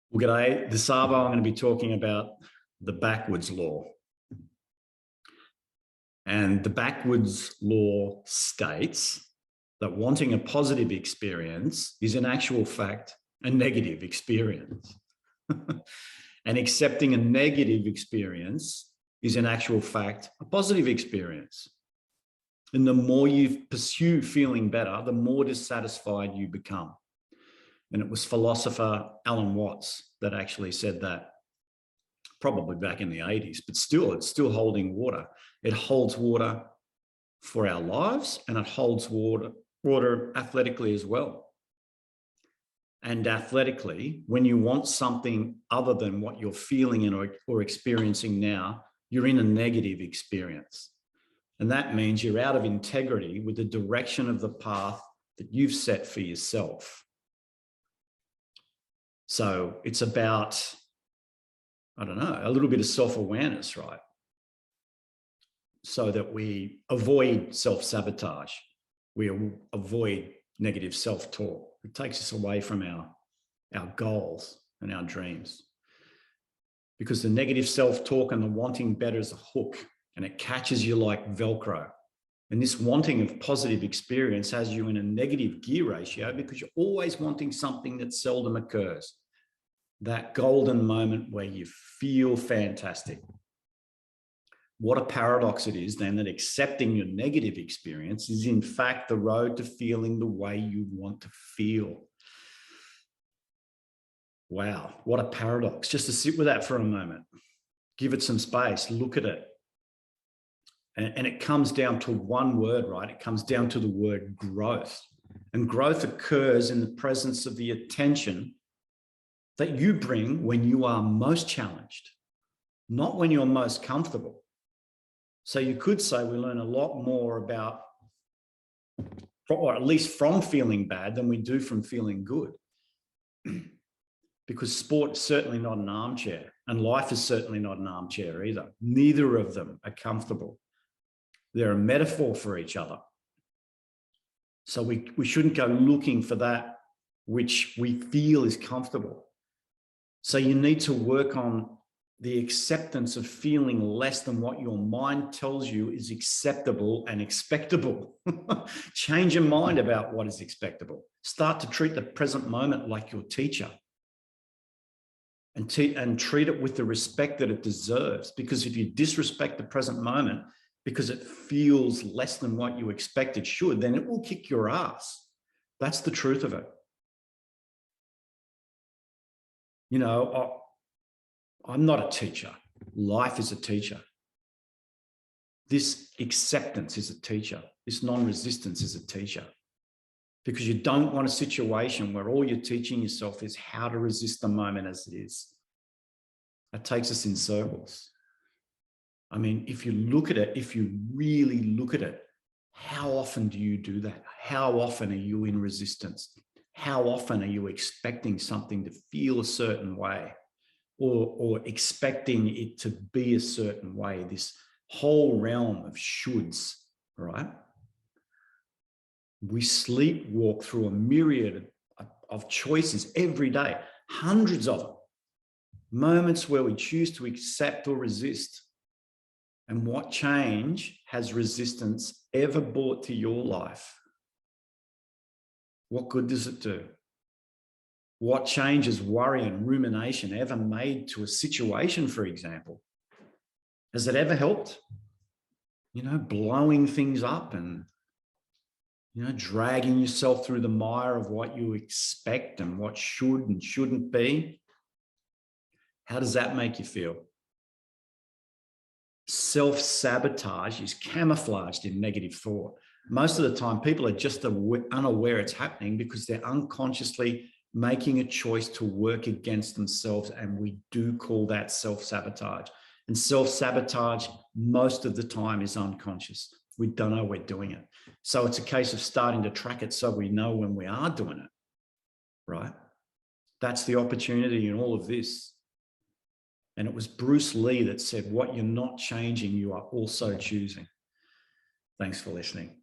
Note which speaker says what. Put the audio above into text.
Speaker 1: Well, g'day. This Arvo, I'm going to be talking about the backwards law. And the backwards law states that wanting a positive experience is in actual fact a negative experience. And accepting a negative experience is in actual fact a positive experience. And the more you pursue feeling better, the more dissatisfied you become. And it was philosopher Alan Watts that actually said that, probably back in the 80s, but still, it's still holding water. It holds water for our lives, and it holds water athletically as well. And athletically, when you want something other than what you're feeling or experiencing now, you're in a negative experience. And that means you're out of integrity with the direction of the path that you've set for yourself. So it's about, I don't know, a little bit of self-awareness, right? So that we avoid self-sabotage. We avoid negative self-talk. It takes us away from our goals and our dreams. Because the negative self-talk and the wanting better is a hook, and it catches you like Velcro. And this wanting of positive experience has you in a negative gear ratio because you're always wanting something that seldom occurs. That golden moment where you feel fantastic. What a paradox it is then that accepting your negative experience is in fact the road to feeling the way you want to feel. Wow, what a paradox. Just to sit with that for a moment. Give it some space, look at it. And it comes down to one word, right? It comes down to the word growth. And growth occurs in the presence of the attention that you bring when you are most challenged, not when you're most comfortable. So you could say we learn a lot more about, or at least from feeling bad, than we do from feeling good. Because sport is certainly not an armchair, and life is certainly not an armchair either. Neither of them are comfortable. They're a metaphor for each other. So we shouldn't go looking for that which we feel is comfortable. So you need to work on the acceptance of feeling less than what your mind tells you is acceptable and expectable. Change your mind about what is expectable. Start to treat the present moment like your teacher. And treat it with the respect that it deserves. Because if you disrespect the present moment because it feels less than what you expect it should, then it will kick your ass. That's the truth of it. You know, I'm not a teacher. Life is a teacher. This acceptance is a teacher. This non-resistance is a teacher. Because you don't want a situation where all you're teaching yourself is how to resist the moment as it is. That takes us in circles. I mean, if you look at it, if you really look at it, how often do you do that? How often are you in resistance? How often are you expecting something to feel a certain way or expecting it to be a certain way? This whole realm of shoulds, right? We sleepwalk through a myriad of choices every day, hundreds of them. Moments where we choose to accept or resist. And what change has resistance ever brought to your life? What good does it do? What change has worry and rumination ever made to a situation, for example? Has it ever helped? You know, blowing things up and, you know, dragging yourself through the mire of what you expect and what should and shouldn't be. How does that make you feel? Self-sabotage is camouflaged in negative thought. Most of the time, people are just unaware it's happening because they're unconsciously making a choice to work against themselves. And we do call that self-sabotage. And self-sabotage, most of the time, is unconscious. We don't know we're doing it. So it's a case of starting to track it so we know when we are doing it, right? That's the opportunity in all of this. And it was Bruce Lee that said, what you're not changing, you are also choosing. Thanks for listening.